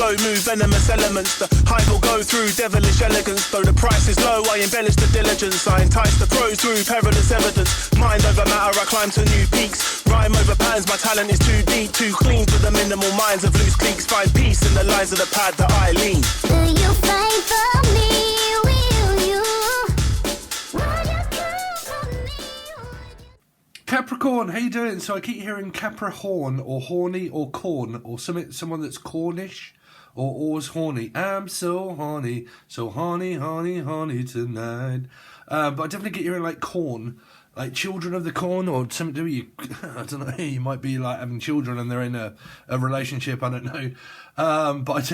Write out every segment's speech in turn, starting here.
flow, move venomous elements. The hype will go through devilish elegance. Though the price is low, I embellish the diligence. I entice the pros through perilous evidence. Mind over matter, I climb to new peaks. Rhyme over patterns, my talent is too deep, too clean for the minimal minds of loose cliques. Find peace in the lines of the pad that I lean. Will you fight for me? Will you? Would you come for me? Capricorn, how you doing? So I keep hearing Capricorn or horny or corn or someone that's Cornish or always horny. I'm so horny tonight. But I definitely get hearing like corn. Like children of the corn or something to do you, I don't know, you might be like having children and they're in a relationship, I don't know. But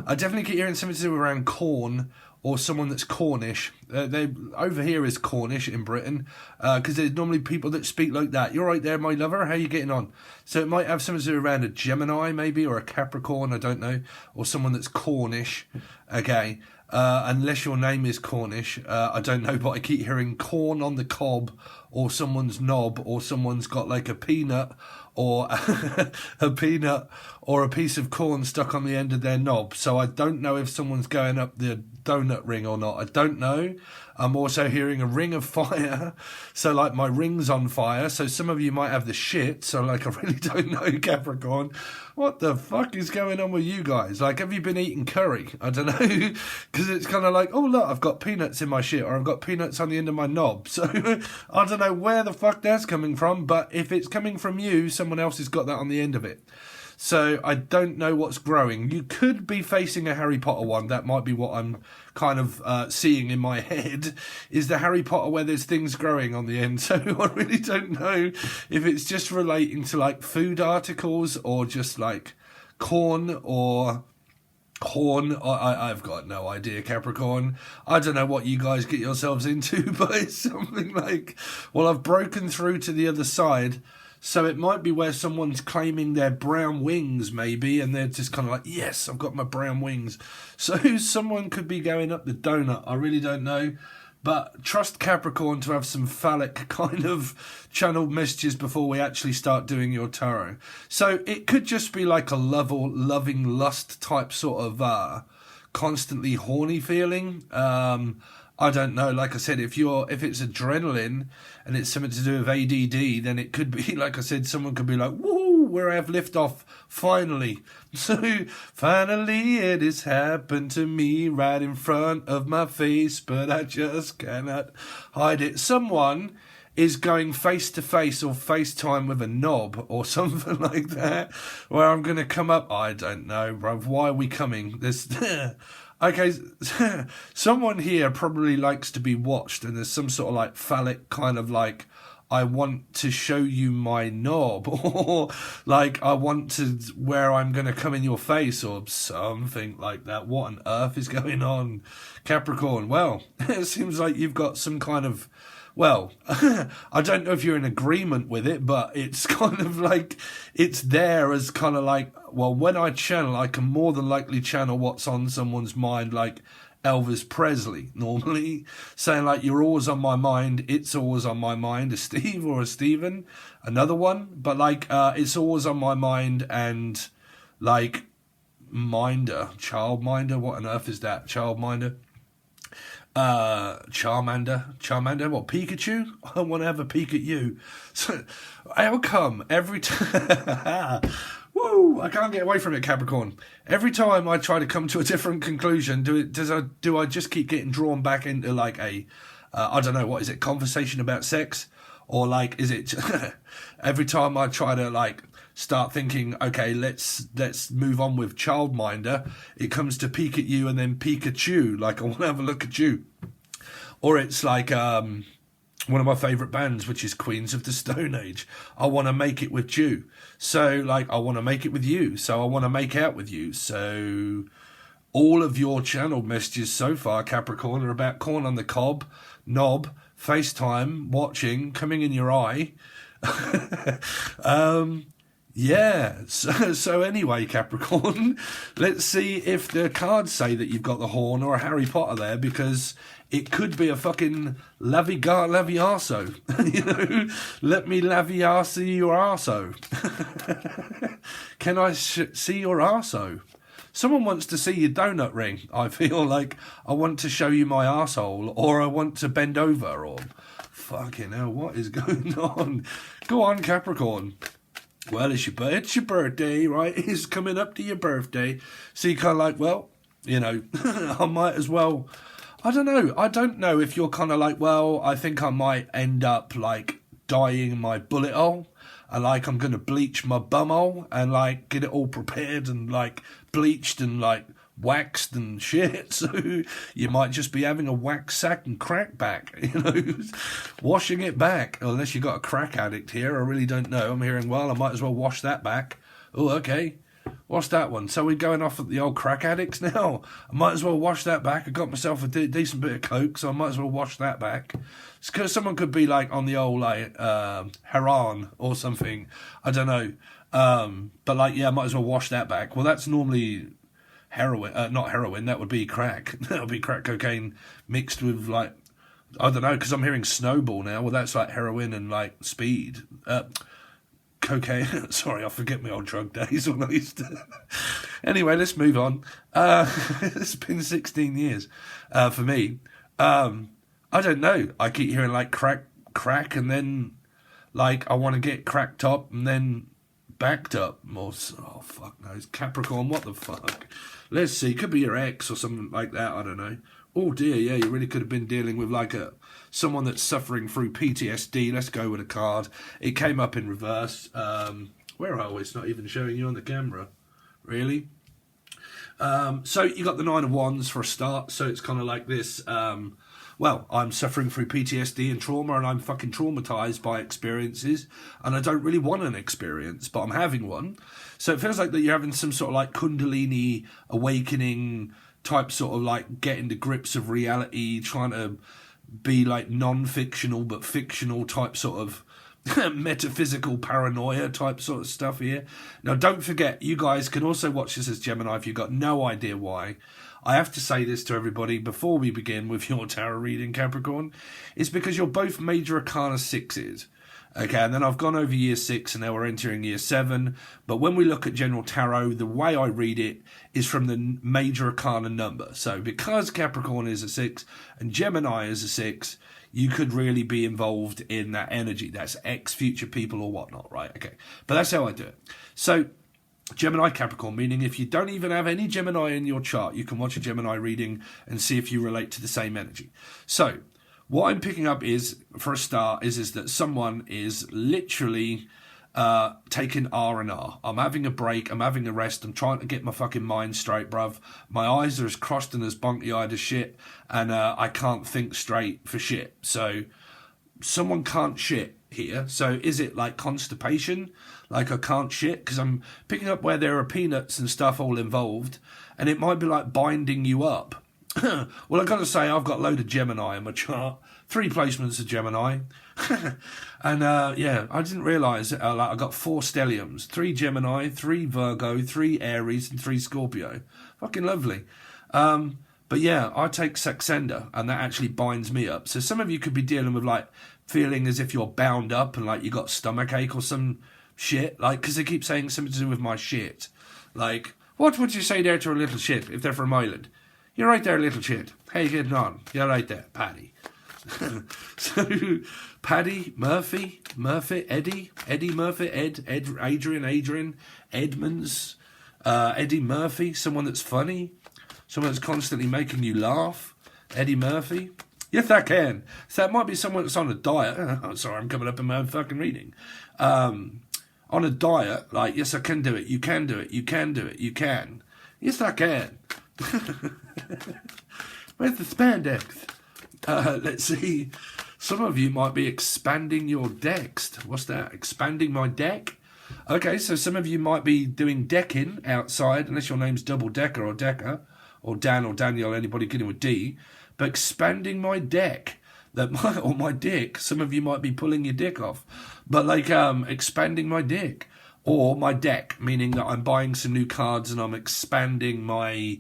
I definitely get hearing something to do around corn or someone that's Cornish. They over here is Cornish in Britain because there's normally people that speak like that. You're right there, my lover, how you getting on? So it might have something to do around a Gemini maybe or a Capricorn, I don't know, or someone that's Cornish, okay. Unless your name is Cornish, I don't know, but I keep hearing corn on the cob or someone's knob or someone's got like a peanut or a peanut or a piece of corn stuck on the end of their knob. So I don't know if someone's going up the donut ring or not. I don't know. I'm also hearing a ring of fire. So like my ring's on fire. So some of you might have the shit. So like I really don't know, Capricorn. What the fuck is going on with you guys? Like, have you been eating curry? I don't know. Because it's kind of like, oh look, I've got peanuts in my shit or I've got peanuts on the end of my knob. So I don't know where the fuck that's coming from. But if it's coming from you, someone else has got that on the end of it. So I don't know what's growing. You could be facing a Harry Potter one. That might be what I'm kind of seeing in my head, is the Harry Potter where there's things growing on the end. So I really don't know if it's just relating to like food articles or just like corn or horn. I've got no idea, Capricorn. I don't know what you guys get yourselves into, but it's something like, well, I've broken through to the other side. So it might be where someone's claiming their brown wings, maybe, and they're just kind of like, yes, I've got my brown wings. So someone could be going up the donut. I really don't know. But trust Capricorn to have some phallic kind of channeled messages before we actually start doing your tarot. So it could just be like a loving lust type sort of constantly horny feeling. I don't know. Like I said, if it's adrenaline and it's something to do with ADD, then it could be, like I said, someone could be like, woo, we're have liftoff, finally. So, finally it has happened to me right in front of my face, but I just cannot hide it. Someone is going face to face or FaceTime with a knob or something like that, where I'm going to come up, I don't know, bruv, why are we coming? Okay, someone here probably likes to be watched, and there's some sort of like phallic kind of like, I want to show you my knob, or like I want to, where I'm going to come in your face, or something like that. What on earth is going on, Capricorn? Well, it seems like you've got some kind of, well, I don't know if you're in agreement with it, but it's kind of like, it's there as kind of like, well, when I channel, I can more than likely channel what's on someone's mind, like Elvis Presley, normally, saying like, you're always on my mind, it's always on my mind, a Steve or a Stephen, another one, but like, it's always on my mind, and like, childminder, what on earth is that, childminder? Charmander, what, Pikachu? I want to have a peek at you. So, how come every time, woo, I can't get away from it, Capricorn. Every time I try to come to a different conclusion, do I just keep getting drawn back into like a, I don't know, what is it, conversation about sex? Or like, is it, every time I try to like, start thinking, okay, let's move on with childminder, it comes to peek at you and then Pikachu, like I want to have a look at you. Or it's like one of my favourite bands, which is Queens of the Stone Age, I want to make it with you. So like, I want to make it with you, so I want to make out with you. So all of your channeled messages so far, Capricorn, are about corn on the cob, knob, FaceTime, watching, coming in your eye. Yeah, so anyway, Capricorn, let's see if the cards say that you've got the horn or a Harry Potter there, because it could be a fucking laviarso, you know, let me laviarse your arso. Can I see your arso? someone wants to see your donut ring. I feel like I want to show you my arsehole, or I want to bend over, or fucking hell, what is going on? Go on, Capricorn. Well, it's your birthday, right? It's coming up to your birthday. So you kind of like, well, you know, I might as well, I don't know. I don't know if you're kind of like, well, I think I might end up like dyeing my bullet hole. And like, I'm going to bleach my bumhole and like get it all prepared and like bleached and like waxed and shit. So you might just be having a wax sack and crack back, you know, washing it back. Unless you got a crack addict here, I really don't know. I'm hearing, well, I might as well wash that back. Oh, okay. What's that one? So we're going off at the old crack addicts now? I might as well wash that back. I got myself a decent bit of coke, so I might as well wash that back. It's because someone could be like on the old like Haran or something. I don't know. But like, yeah, I might as well wash that back. Well, that's normally heroin, not heroin. That would be crack. That would be crack cocaine mixed with like, I don't know, because I'm hearing snowball now. Well, that's like heroin and like speed. Cocaine. Sorry, I forget my old drug days when I used to. Anyway, let's move on. It's been 16 years for me. I don't know. I keep hearing like crack, and then like I want to get cracked up and then backed up. Or oh fuck knows, Capricorn. What the fuck? Let's see. Could be your ex or something like that. I don't know. Oh dear, yeah, you really could have been dealing with like someone that's suffering through PTSD. Let's go with a card. It came up in reverse. Where are we? It's not even showing you on the camera. Really? So you got the Nine of Wands for a start. So it's kind of like this. Well, I'm suffering through PTSD and trauma, and I'm fucking traumatized by experiences, and I don't really want an experience, but I'm having one. So it feels like that you're having some sort of like Kundalini awakening type sort of like getting to grips of reality, trying to be like non-fictional but fictional type sort of metaphysical paranoia type sort of stuff here. Now, don't forget, you guys can also watch this as Gemini if you've got no idea why. I have to say this to everybody before we begin with your tarot reading, Capricorn. It's because you're both major arcana 6s. Okay, and then I've gone over year 6 and now we're entering year 7. But when we look at general tarot, the way I read it is from the major arcana number. So because Capricorn is a 6 and Gemini is a 6, you could really be involved in that energy. That's ex-future people or whatnot, right? Okay, but that's how I do it. So Gemini, Capricorn, meaning if you don't even have any Gemini in your chart, you can watch a Gemini reading and see if you relate to the same energy. So what I'm picking up is, for a start, is that someone is literally taking R&R. I'm having a break. I'm having a rest. I'm trying to get my fucking mind straight, bruv. My eyes are as crossed and as bonky-eyed as shit, and I can't think straight for shit. So someone can't shit here. So is it like constipation? Like I can't shit? Because I'm picking up where there are peanuts and stuff all involved, and it might be like binding you up. Well, I've got to say, I've got a load of Gemini in my chart. 3 placements of Gemini. And, yeah, I didn't realise like I got 4 stelliums. 3 Gemini, 3 Virgo, 3 Aries, and 3 Scorpio. Fucking lovely. But, yeah, I take Saxenda, and that actually binds me up. So some of you could be dealing with, like, feeling as if you're bound up and, like, you got stomachache or some shit. Like, because they keep saying something to do with my shit. Like, what would you say there to a little shit if they're from Ireland? You're right there, little shit. How you getting on? You're right there, Paddy. So, Paddy, Murphy, Eddie Murphy, Ed, Adrian, Edmonds, Eddie Murphy, someone that's funny, someone that's constantly making you laugh, Eddie Murphy. Yes, I can. So that might be someone that's on a diet. Oh, sorry, I'm coming up in my own fucking reading. On a diet, like, yes, I can do it. You can do it. You can do it. You can. Yes, I can. Where's the spandex? Let's see. Some of you might be expanding your decks. What's that? Expanding my deck? Okay, so some of you might be doing decking outside, unless your name's Double Decker or Decker, or Dan or Daniel, anybody beginning with D. But expanding my deck, or my dick. Some of you might be pulling your dick off. But like expanding my dick. Or my deck, meaning that I'm buying some new cards and I'm expanding my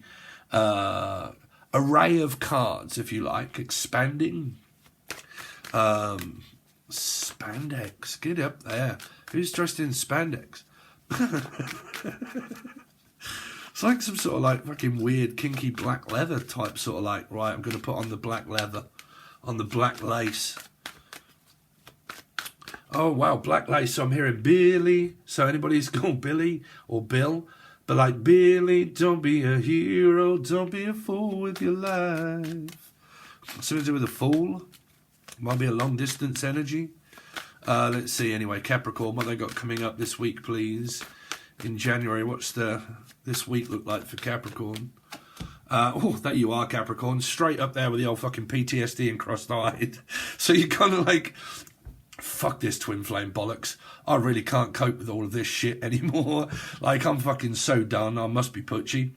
array of cards, if you like. Expanding. Spandex. Get up there. Who's dressed in spandex? It's like some sort of like fucking weird kinky black leather type sort of like, right, I'm going to put on the black leather, on the black lace. Oh, wow, black lace. So I'm hearing Billy. So anybody's called Billy or Bill. But like, Billy, don't be a hero. Don't be a fool with your life. Something to do with a fool. Might be a long distance energy. Let's see. Anyway, Capricorn, what they got coming up this week, please? In January, what's this week look like for Capricorn? Oh, there you are, Capricorn. Straight up there with the old fucking PTSD and cross-eyed. So you kind of like... Fuck this twin flame bollocks. I really can't cope with all of this shit anymore. Like, I'm fucking so done. I must be putchy.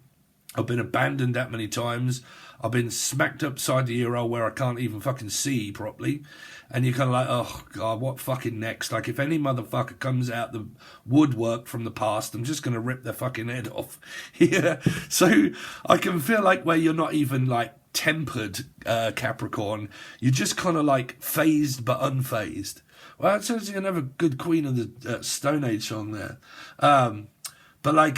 I've been abandoned that many times. I've been smacked upside the ear hole where I can't even fucking see properly. And you're kind of like, oh, God, what fucking next? Like, if any motherfucker comes out the woodwork from the past, I'm just going to rip their fucking head off. Yeah. So I can feel like where you're not even, like, tempered, Capricorn, you're just kind of, like, phased but unfazed. Well, that sounds like another good Queen of the Stone Age song there. But like,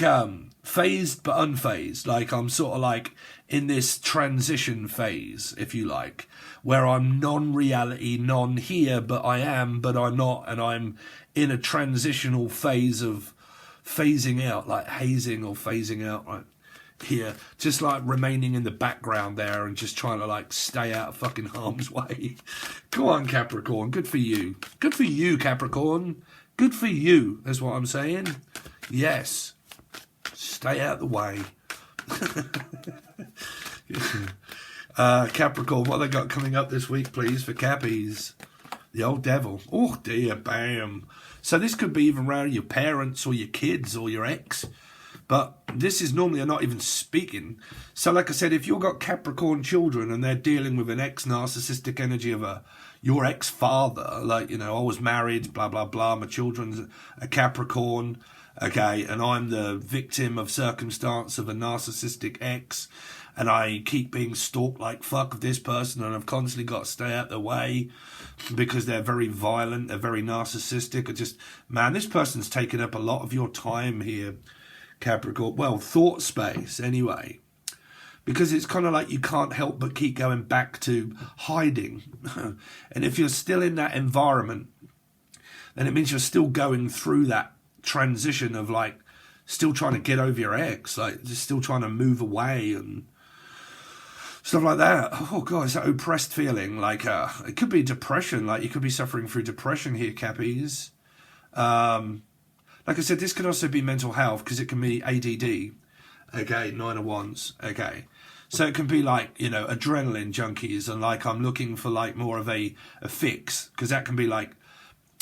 phased but unfazed. Like, I'm sort of like in this transition phase, if you like, where I'm non-reality, non-here, but I am, but I'm not, and I'm in a transitional phase of phasing out, like hazing or phasing out, right? Here, just like remaining in the background there and just trying to like stay out of fucking harm's way. Go on, Capricorn. Good for you. Good for you, Capricorn. Good for you, is what I'm saying. Yes. Stay out of the way. Capricorn, what they got coming up this week, please, for Cappies? The old devil. Oh, dear, bam. So this could be even around your parents or your kids or your ex. But this is normally I'm not even speaking. So like I said, if you've got Capricorn children and they're dealing with an ex-narcissistic energy of your ex-father, like, you know, I was married, blah, blah, blah, my children's a Capricorn, okay, and I'm the victim of circumstance of a narcissistic ex, and I keep being stalked like fuck of this person, and I've constantly got to stay out the way because they're very violent, they're very narcissistic. I just, man, this person's taken up a lot of your time here, Capricorn. Well, thought space, anyway. Because it's kind of like you can't help but keep going back to hiding. And if you're still in that environment, then it means you're still going through that transition of like still trying to get over your ex, like just still trying to move away and stuff like that. Oh God, it's that oppressed feeling. Like it could be depression. Like you could be suffering through depression here, Cappies. Like I said, this can also be mental health because it can be ADD. Okay, 9 of Wands. Okay. So it can be like, you know, adrenaline junkies and like I'm looking for like more of a fix, because that can be like,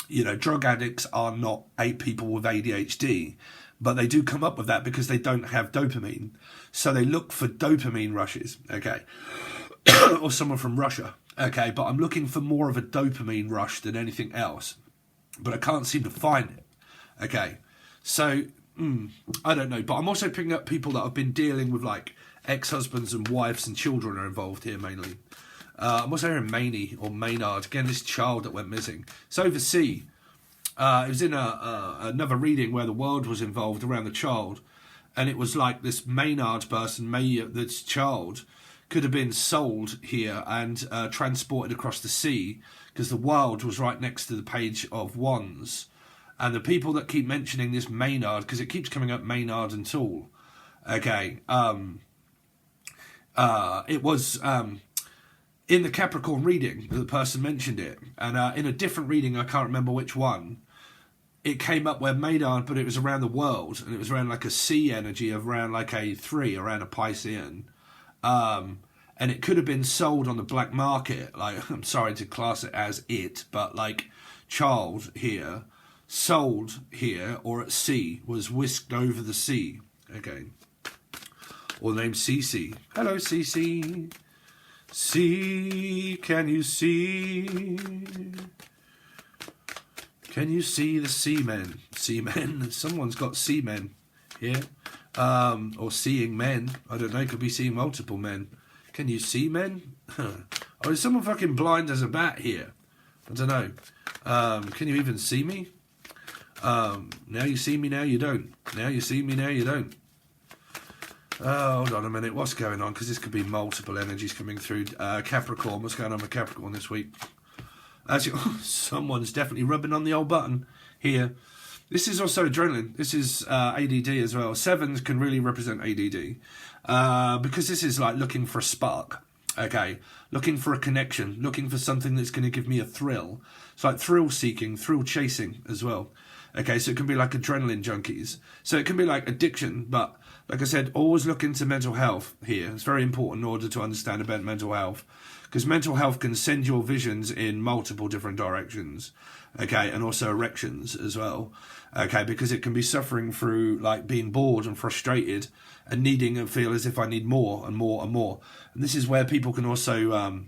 you know, drug addicts are not people with ADHD, but they do come up with that because they don't have dopamine. So they look for dopamine rushes, okay, or someone from Russia, okay, but I'm looking for more of a dopamine rush than anything else, but I can't seem to find it, okay. So, I don't know, but I'm also picking up people that have been dealing with like ex-husbands and wives and children are involved here mainly. I'm also hearing Maney or Maynard. Again, this child that went missing. It's overseas. It was in another reading where the world was involved around the child. And it was like this Maynard person, this child, could have been sold here and transported across the sea because the world was right next to the page of Wands. And the people that keep mentioning this Maynard, because it keeps coming up Maynard and Tool. Okay. It was... in the Capricorn reading, the person mentioned it. And in a different reading, I can't remember which one, it came up where Maynard, but it was around the world. And it was around like a sea energy of around like a 3, around a Piscean. And it could have been sold on the black market. Like, I'm sorry to class it as it, but like child here, sold here or at sea, was whisked over the sea. Okay. Or the name Cece. Hello, Cece. See, can you see? Can you see the seamen? Seamen? Someone's got seamen here. Or seeing men. I don't know, could be seeing multiple men. Can you see men? Oh, is someone fucking blind as a bat here? I don't know. Can you even see me? Now you see me, now you don't. Now you see me, now you don't. Hold on a minute. What's going on? Because this could be multiple energies coming through. Capricorn. What's going on with Capricorn this week? Actually, someone's definitely rubbing on the old button here. This is also adrenaline. This is ADD as well. Sevens can really represent ADD because this is like looking for a spark. Okay, looking for a connection, looking for something that's going to give me a thrill. It's like thrill seeking, thrill chasing as well. Okay, so it can be like adrenaline junkies. So it can be like addiction, but like I said, always look into mental health here. It's very important in order to understand about mental health, because mental health can send your visions in multiple different directions. Okay, and also erections as well. Okay, because it can be suffering through like being bored and frustrated and needing and feel as if I need more and more and more. And this is where people can also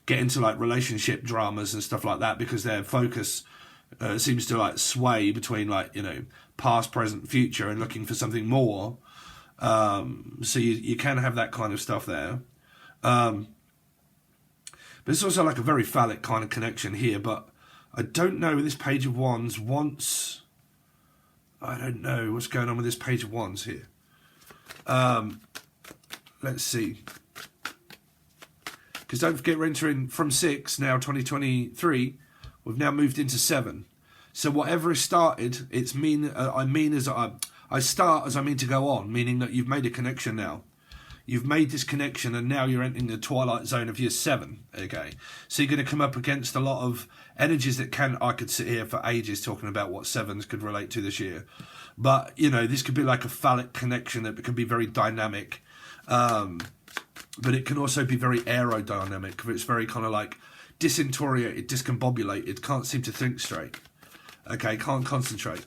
get into like relationship dramas and stuff like that, because their focus seems to like sway between like, you know, past, present, future, and looking for something more. So you can have that kind of stuff there. But it's also like a very phallic kind of connection here. But I don't know with this Page of Wands once. I don't know what's going on with this Page of Wands here. Let's see. Because don't forget, we're entering from 6 now, 2023. We've now moved into 7. So whatever is started, it's I start as I mean to go on, meaning that you've made a connection now. You've made this connection and now you're entering the twilight zone of year 7. Okay. So you're going to come up against a lot of energies that I could sit here for ages talking about what 7s could relate to this year. But, you know, this could be like a phallic connection that can be very dynamic. But it can also be very aerodynamic. It's very kind of like disorientated, discombobulated, can't seem to think straight. Okay, can't concentrate.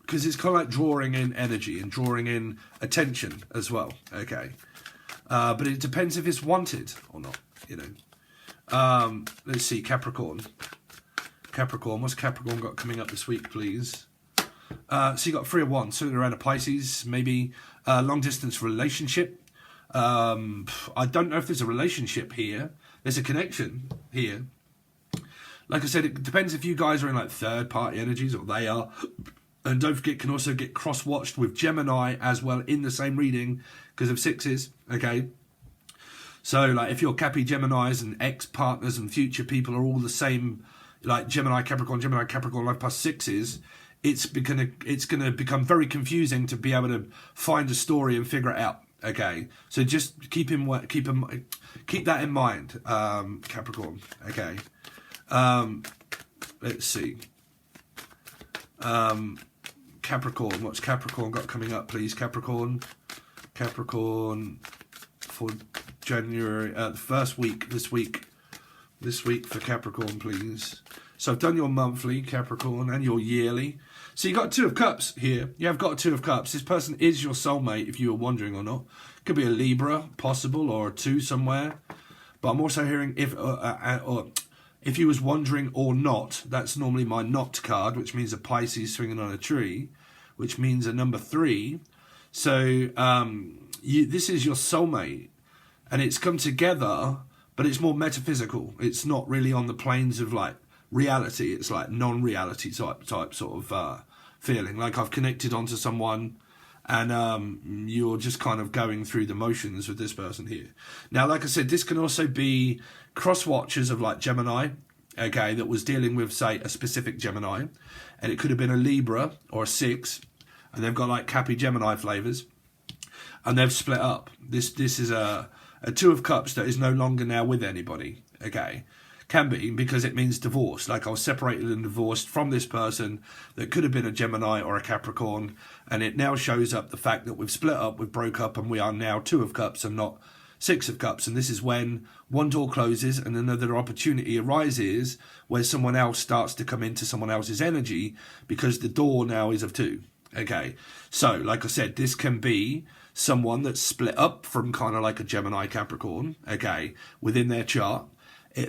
Because it's kind of like drawing in energy and drawing in attention as well. Okay. But it depends if it's wanted or not, you know. Let's see, Capricorn. Capricorn, what's Capricorn got coming up this week, please? So you got 3 of Wands, so around a Pisces, maybe a long distance relationship. I don't know if there's a relationship here. There's a connection here. Like I said, it depends if you guys are in like third party energies, or they are. And don't forget, can also get cross-watched with Gemini as well in the same reading because of 6s, okay? So like if your Cappy Geminis and ex-partners and future people are all the same, like Gemini, Capricorn, life plus 6s, it's gonna become very confusing to be able to find a story and figure it out. Okay, so just keep that in mind, Capricorn. Okay, let's see. Capricorn, what's Capricorn got coming up, please? Capricorn for January, the first week this week for Capricorn, please. So I've done your monthly, Capricorn, and your yearly. So you got 2 of Cups here. You have got 2 of Cups. This person is your soulmate, if you were wondering or not. Could be a Libra, possible, or a 2 somewhere. But I'm also hearing if you was wondering or not, that's normally my not card, which means a Pisces swinging on a tree, which means a number 3. So this is your soulmate, and it's come together, but it's more metaphysical. It's not really on the planes of like reality. It's like non-reality type sort of feeling. Like I've connected onto someone, and you're just kind of going through the motions with this person here. Now, like I said, this can also be cross-watchers of like Gemini, okay, that was dealing with, say, a specific Gemini, and it could have been a Libra or a 6, and they've got like Cappy Gemini flavours, and they've split up. This is a 2 of Cups that is no longer now with anybody, okay. Can be because it means divorce. Like I was separated and divorced from this person that could have been a Gemini or a Capricorn, and it now shows up the fact that we've split up, we've broke up, and we are now 2 of Cups and not 6 of Cups. And this is when one door closes and another opportunity arises where someone else starts to come into someone else's energy because the door now is of 2. Okay, so like I said, this can be someone that's split up from kind of like a Gemini Capricorn, okay, within their chart.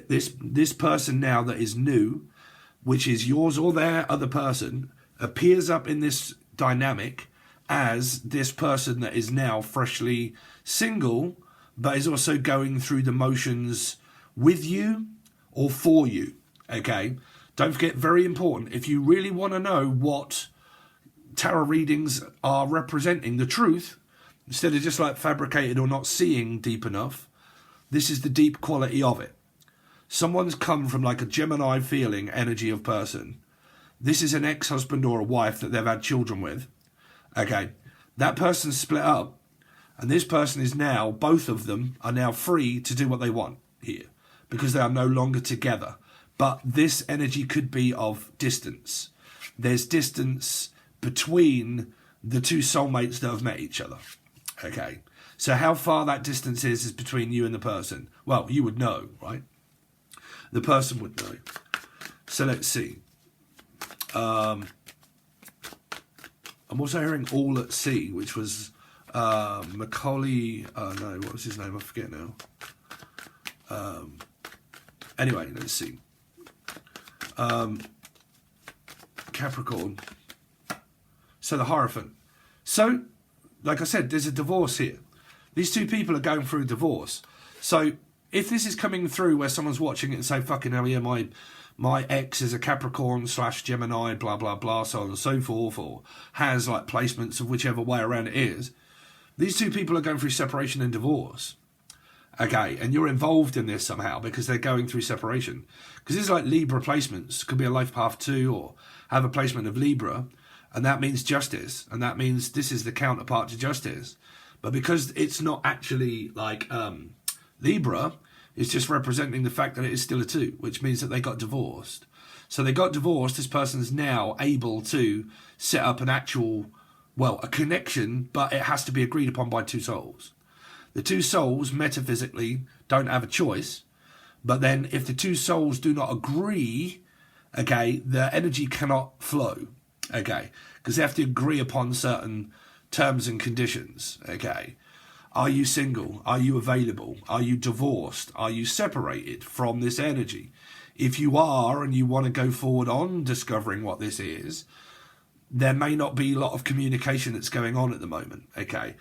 This person now that is new, which is yours or their other person, appears up in this dynamic as this person that is now freshly single, but is also going through the motions with you or for you. Okay, don't forget, very important, if you really want to know what tarot readings are representing the truth, instead of just like fabricated or not seeing deep enough, this is the deep quality of it. Someone's come from like a Gemini feeling energy of person. This is an ex-husband or a wife that they've had children with. Okay, that person's split up, and this person is now, both of them are now free to do what they want here, because they are no longer together. But this energy could be of distance. There's distance between the two soulmates that have met each other. Okay, so how far that distance is between you and the person. Well, you would know, right? The person would know. So let's see. I'm also hearing All at Sea, which was Macaulay. No, what was his name? I forget now. Anyway, let's see. Capricorn. So the Hierophant. So, like I said, there's a divorce here. These two people are going through a divorce. So if this is coming through where someone's watching it and say, fucking hell, yeah, my ex is a Capricorn / Gemini, blah, blah, blah, so on and so forth, or has like placements of whichever way around it is, these two people are going through separation and divorce. Okay, and you're involved in this somehow because they're going through separation. Because this is like Libra placements. Could be a life path 2 or have a placement of Libra. And that means justice. And that means this is the counterpart to justice. But because it's not actually like Libra, it's just representing the fact that it is still a 2, which means that they got divorced. So they got divorced. This person's now able to set up an actual, well, a connection, but it has to be agreed upon by two souls. The two souls, metaphysically, don't have a choice. But then if the two souls do not agree, okay, the energy cannot flow, okay, because they have to agree upon certain terms and conditions, okay. Are you single? Are you available? Are you divorced? Are you separated from this energy? If you are and you want to go forward on discovering what this is, there may not be a lot of communication that's going on at the moment, okay.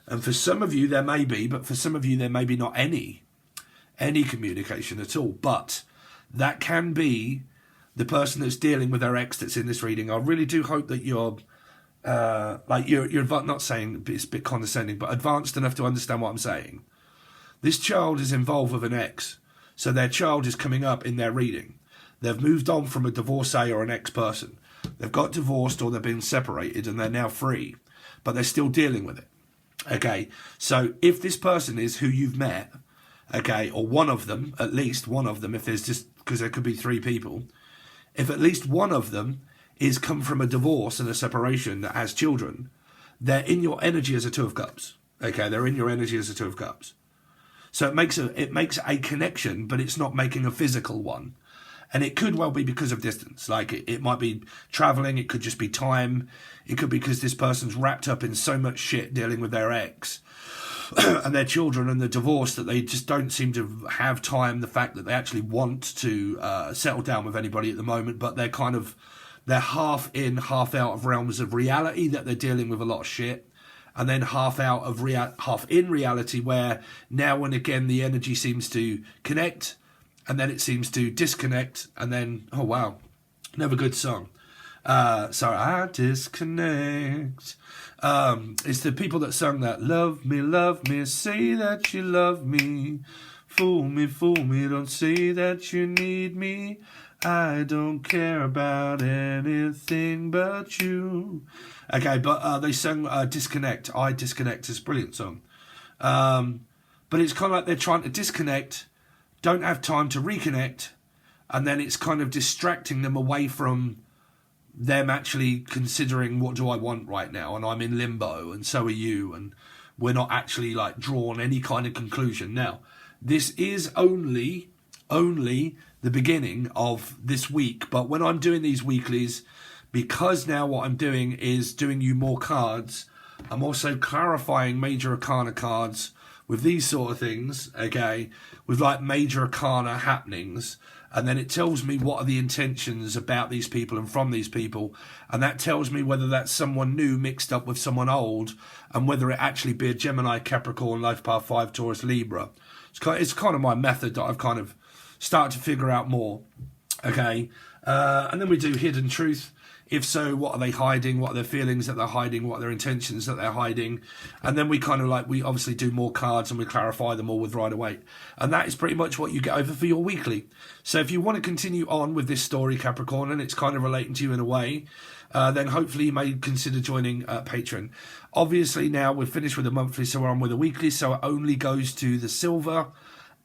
And for some of you, there may be, but for some of you, there may be not any communication at all. But that can be the person that's dealing with their ex that's in this reading. I really do hope that you're not saying, it's a bit condescending, but advanced enough to understand what I'm saying. This child is involved with an ex, so their child is coming up in their reading. They've moved on from a divorcee or an ex-person. They've got divorced or they've been separated and they're now free, but they're still dealing with it. Okay, so if this person is who you've met, okay, or one of them, at least one of them, if there's just, because there could be 3 people, if at least one of them is come from a divorce and a separation that has children, they're in your energy as a 2 of Cups. Okay, they're in your energy as a 2 of Cups. So it makes a connection, but it's not making a physical one. And it could well be because of distance. Like it might be traveling. It could just be time. It could be because this person's wrapped up in so much shit dealing with their ex and their children and the divorce that they just don't seem to have time. The fact that they actually want to settle down with anybody at the moment, but they're half in, half out of realms of reality that they're dealing with a lot of shit. And then half in reality where now and again the energy seems to connect. And then it seems to disconnect, and then, oh wow, another good song. So I disconnect. It's the people that sung that, love me, say that you love me. Fool me, don't say that you need me. I don't care about anything but you. Okay, but they sung Disconnect. I Disconnect is a brilliant song. But it's kind of like they're trying to disconnect, don't have time to reconnect, and then it's kind of distracting them away from them actually considering, what do I want right now, and I'm in limbo, and so are you, and we're not actually like drawn any kind of conclusion. Now, this is only the beginning of this week, but when I'm doing these weeklies, because now what I'm doing is doing you more cards, I'm also clarifying major arcana cards with these sort of things, okay, with like major arcana happenings, and then it tells me what are the intentions about these people and from these people, and that tells me whether that's someone new mixed up with someone old, and whether it actually be a Gemini, Capricorn, Life Path 5, Taurus, Libra. It's kind of my method that I've kind of started to figure out more, okay. And then we do hidden truth. If so, what are they hiding? What are their feelings that they're hiding? What are their intentions that they're hiding? And then we kind of like, we obviously do more cards and we clarify them all with Rider-Waite. And that is pretty much what you get over for your weekly. So if you want to continue on with this story, Capricorn, and it's kind of relating to you in a way, then hopefully you may consider joining Patreon. Obviously now we're finished with the monthly, so we're on with the weekly, so it only goes to the silver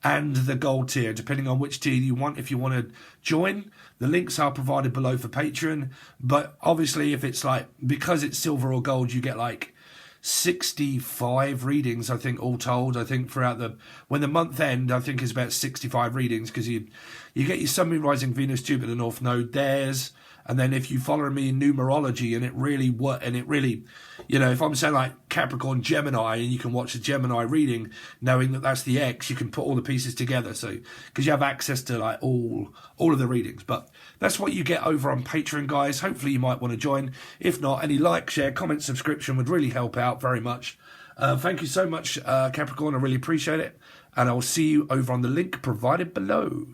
and the gold tier, depending on which tier you want. If you want to join, the links are provided below for Patreon. But obviously, if it's like, because it's silver or gold, you get like 65 readings, I think, all told. I think throughout when the month end, I think is about 65 readings, because you get your Sun, Moon, Rising, Venus, Jupiter, North Node, theirs. And then if you follow me in numerology, and it really, you know, if I'm saying like Capricorn, Gemini, and you can watch the Gemini reading, knowing that that's the X, you can put all the pieces together. So, because you have access to like all of the readings. But that's what you get over on Patreon, guys. Hopefully you might want to join. If not, any like, share, comment, subscription would really help out very much. Thank you so much, Capricorn. I really appreciate it. And I'll see you over on the link provided below.